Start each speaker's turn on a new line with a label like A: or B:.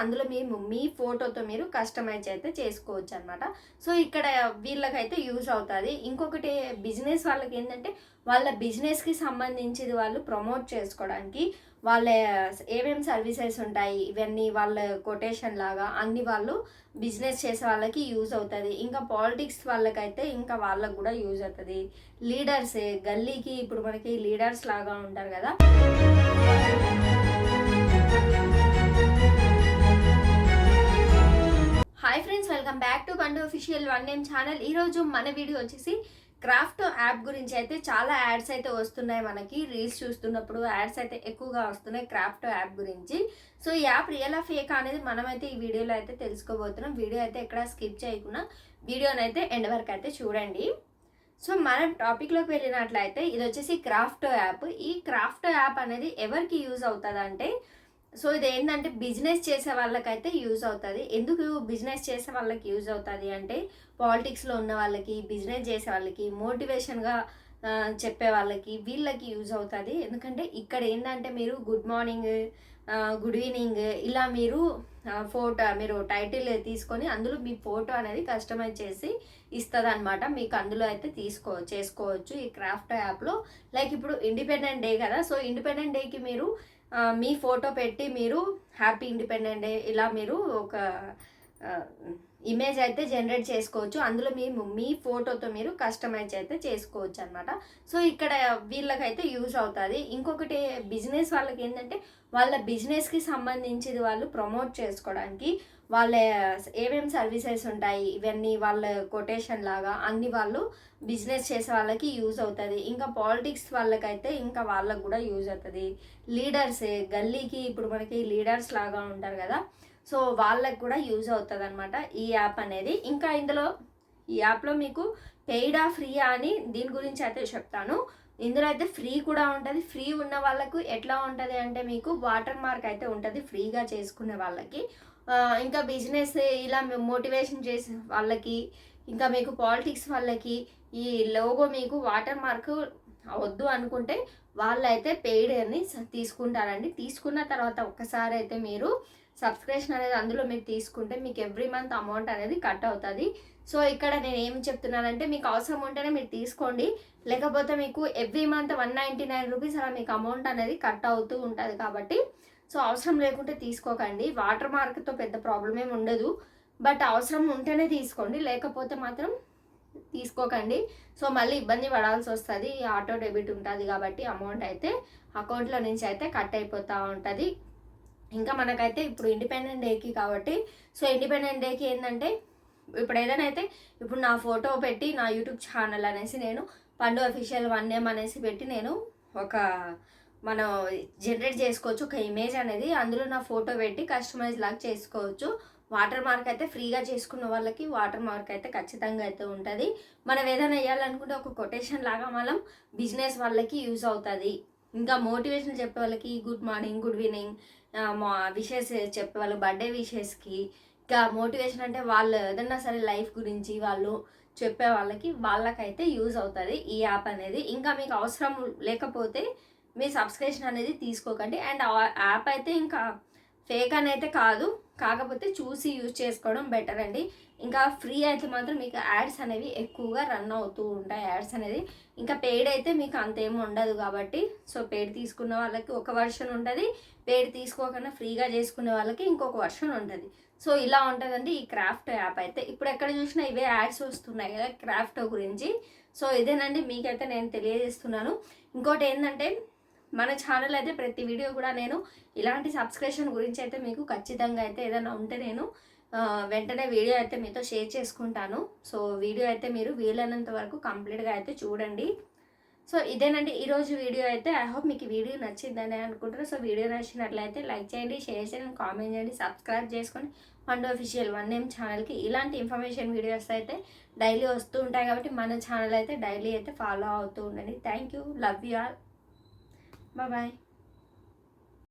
A: అందులో మీ ఫోటోతో మీరు కస్టమైజ్ అయితే చేసుకోవచ్చు అనమాట. సో ఇక్కడ వీళ్ళకైతే యూజ్ అవుతుంది. ఇంకొకటి బిజినెస్ వాళ్ళకి ఏంటంటే వాళ్ళ బిజినెస్కి సంబంధించింది వాళ్ళు ప్రమోట్ చేసుకోవడానికి వాళ్ళ ఏమేమి సర్వీసెస్ ఉంటాయి ఇవన్నీ వాళ్ళ కొటేషన్ లాగా అన్ని వాళ్ళు బిజినెస్ చేసే వాళ్ళకి యూజ్ అవుతుంది. ఇంకా పాలిటిక్స్ వాళ్ళకైతే ఇంకా వాళ్ళకు కూడా యూజ్ అవుతుంది. లీడర్స్ గల్లీకి ఇప్పుడు మనకి లీడర్స్ లాగా ఉంటారు కదా. Hi friends, welcome back to పండు అఫీషియల్ వన్ నేమ్ ఛానల్. ఈరోజు మన వీడియో వచ్చేసి క్రాఫ్ట్ యాప్ గురించి అయితే చాలా యాడ్స్ అయితే వస్తున్నాయి. మనకి రీల్స్ చూస్తున్నప్పుడు యాడ్స్ అయితే ఎక్కువగా వస్తున్నాయి క్రాఫ్ట్ యాప్ గురించి. సో ఈ యాప్ రియల్ ఆ ఫేక్ అనేది మనమైతే ఈ వీడియోలో అయితే తెలుసుకోబోతున్నాం. వీడియో అయితే ఎక్కడ స్కిప్ చేయకుండా వీడియోని అయితే ఎండ్ వరకు అయితే చూడండి. సో మనం టాపిక్లోకి వెళ్ళినట్లయితే ఇది వచ్చేసి క్రాఫ్ట్ యాప్. ఈ క్రాఫ్ట్ యాప్ అనేది ఎవరికి యూజ్ అవుతుంది అంటే, సో ఇది ఏంటంటే బిజినెస్ చేసే వాళ్ళకైతే యూజ్ అవుతుంది. ఎందుకు బిజినెస్ చేసే వాళ్ళకి యూజ్ అవుతుంది అంటే, పాలిటిక్స్లో ఉన్న వాళ్ళకి, బిజినెస్ చేసే వాళ్ళకి, మోటివేషన్గా చెప్పే వాళ్ళకి, వీళ్ళకి యూజ్ అవుతుంది. ఎందుకంటే ఇక్కడ ఏంటంటే మీరు గుడ్ మార్నింగ్, గుడ్ ఈవినింగ్ ఇలా మీరు మీరు టైటిల్ తీసుకొని అందులో మీ ఫోటో అనేది కస్టమైజ్ చేసి ఇస్తుంది అనమాట. మీకు అందులో అయితే చేసుకోవచ్చు ఈ క్రాఫ్ట్ యాప్లో. లైక్ ఇప్పుడు ఇండిపెండెంట్ డే కదా, సో ఇండిపెండెంట్ డేకి మీరు మీ ఫోటో పెట్టి మీరు హ్యాపీ ఇండిపెండెంట్ డే ఇలా మీరు ఒక ఇమేజ్ అయితే జనరేట్ చేసుకోవచ్చు. అందులో మీ ఫోటోతో మీరు కస్టమైజ్ అయితే చేసుకోవచ్చు అనమాట. సో ఇక్కడ వీళ్ళకైతే యూజ్ అవుతుంది. ఇంకొకటి బిజినెస్ వాళ్ళకి ఏంటంటే వాళ్ళ బిజినెస్కి సంబంధించింది వాళ్ళు ప్రమోట్ చేసుకోవడానికి వాళ్ళ ఏమేమి సర్వీసెస్ ఉంటాయి ఇవన్నీ వాళ్ళ కొటేషన్ లాగా అన్ని వాళ్ళు బిజినెస్ చేసే వాళ్ళకి యూజ్ అవుతుంది. ఇంకా పాలిటిక్స్ వాళ్ళకైతే ఇంకా వాళ్ళకు కూడా యూజ్ అవుతుంది. లీడర్స్ గల్లీకి ఇప్పుడు మనకి లీడర్స్ లాగా ఉంటారు కదా, సో వాళ్ళకి కూడా యూజ్ అవుతుంది అనమాట ఈ యాప్ అనేది. ఇంకా ఇందులో ఈ యాప్లో మీకు పెయిడా ఫ్రీయా అని దీని గురించి అయితే చెప్తాను. ఇందులో అయితే ఫ్రీ కూడా ఉంటుంది. ఫ్రీ ఉన్న వాళ్ళకు ఎట్లా ఉంటుంది అంటే మీకు వాటర్ మార్క్ అయితే ఉంటుంది ఫ్రీగా చేసుకునే వాళ్ళకి. ఇంకా బిజినెస్ ఇలా మోటివేషన్ చేసే వాళ్ళకి, ఇంకా మీకు పాలిటిక్స్ వాళ్ళకి ఈ లోగో మీకు వాటర్ మార్క్ వద్దు అనుకుంటే వాళ్ళైతే పెయిడ్ అని తీసుకుంటారండి. తీసుకున్న తర్వాత ఒక్కసారి అయితే మీరు సబ్స్క్రిప్షన్ అనేది అందులో మీరు తీసుకుంటే మీకు ఎవ్రీ మంత్ అమౌంట్ అనేది కట్ అవుతుంది. సో ఇక్కడ నేను ఏం చెప్తున్నానంటే మీకు అవసరం ఉంటేనే మీరు తీసుకోండి, లేకపోతే మీకు ఎవ్రీ మంత్ 199 రూపీస్ అలా మీకు అమౌంట్ అనేది కట్ అవుతూ ఉంటుంది. కాబట్టి సో అవసరం లేకుంటే తీసుకోకండి. వాటర్ మార్క్తో పెద్ద ప్రాబ్లం ఏమి ఉండదు, బట్ అవసరం ఉంటేనే తీసుకోండి, లేకపోతే మాత్రం తీసుకోకండి. సో మళ్ళీ ఇబ్బంది పడాల్సి వస్తుంది. ఆటో డెబిట్ ఉంటుంది కాబట్టి అమౌంట్ అయితే అకౌంట్లో నుంచి అయితే కట్ అయిపోతూ ఉంటుంది. ఇంకా మనకైతే ఇప్పుడు ఇండిపెండెంట్ డేకి కాబట్టి, సో ఇండిపెండెంట్ డేకి ఏంటంటే ఇప్పుడు ఏదైనా అయితే ఇప్పుడు నా ఫోటో పెట్టి నా యూట్యూబ్ ఛానల్ అనేసి నేను పండు అఫీషియల్ వన్ నేమ్ అనేసి పెట్టి నేను మనం జనరేట్ చేసుకోవచ్చు ఒక ఇమేజ్ అనేది. అందులో నా ఫోటో పెట్టి కస్టమైజ్ లాగా చేసుకోవచ్చు. వాటర్ మార్క్ అయితే ఫ్రీగా చేసుకున్న వాళ్ళకి వాటర్ మార్క్ అయితే ఖచ్చితంగా అయితే ఉంటుంది. మనం ఏదైనా వేయాలనుకుంటే ఒక కొటేషన్ లాగా మనం బిజినెస్ వాళ్ళకి యూజ్ అవుతుంది. ఇంకా మోటివేషన్ చెప్పే వాళ్ళకి good morning, good evening wishes చెప్పే వాళ్ళు బర్త్డే విషెస్కి, ఇంకా మోటివేషన్ అంటే వాళ్ళు ఏదన్నా సరే లైఫ్ గురించి వాళ్ళు చెప్పే వాళ్ళకైతే యూజ్ అవుతుంది ఈ యాప్ అనేది. ఇంకా మీకు అవసరం లేకపోతే మీ సబ్స్క్రిప్షన్ అనేది తీసుకోకండి. అండ్ యాప్ అయితే ఇంకా ఫేక్ అని అయితే కాదు, కాకపోతే చూసి యూజ్ చేసుకోవడం బెటర్ అండి. ఇంకా ఫ్రీ అయితే మాత్రం మీకు యాడ్స్ అనేవి ఎక్కువగా రన్ అవుతూ ఉంటాయి యాడ్స్ అనేది. ఇంకా పెయిడ్ అయితే మీకు అంతేమీ ఉండదు కాబట్టి, సో పెయిడ్ తీసుకున్న వాళ్ళకి ఒక వర్షన్ ఉంటుంది, పెయిడ్ తీసుకోకుండా ఫ్రీగా చేసుకునే వాళ్ళకి ఇంకొక వర్షన్ ఉంటుంది. సో ఇలా ఉంటుందండి ఈ క్రాఫ్ట్ యాప్ అయితే. ఇప్పుడు ఎక్కడ చూసినా ఇవే యాడ్స్ వస్తున్నాయి కదా క్రాఫ్ట్ గురించి. సో ఇదేనండి మీకైతే నేను తెలియజేస్తున్నాను. ఇంకోటి ఏంటంటే మన ఛానల్ అయితే ప్రతి వీడియో కూడా నేను ఇలాంటి సబ్స్క్రిప్షన్ గురించి అయితే మీకు ఖచ్చితంగా అయితే ఏదైనా ఉంటే నేను వెంటనే వీడియో అయితే మీతో షేర్ చేసుకుంటాను. సో వీడియో అయితే మీరు వీలైనంత వరకు కంప్లీట్గా అయితే చూడండి. సో ఇదేనండి ఈరోజు వీడియో అయితే. ఐ హోప్ మీకు వీడియో నచ్చిందని అనుకుంటారు. సో వీడియో నచ్చినట్లయితే లైక్ చేయండి, షేర్ చేయండి, కామెంట్ చేయండి, సబ్స్క్రైబ్ చేసుకొని పండు అఫీషియల్ వన్ నేమ్ ఛానల్కి ఇలాంటి ఇన్ఫర్మేషన్ వీడియోస్ అయితే డైలీ వస్తూ ఉంటాయి కాబట్టి మన ఛానల్ అయితే డైలీ అయితే ఫాలో అవుతూ ఉండండి. Thank you, love you all, bye.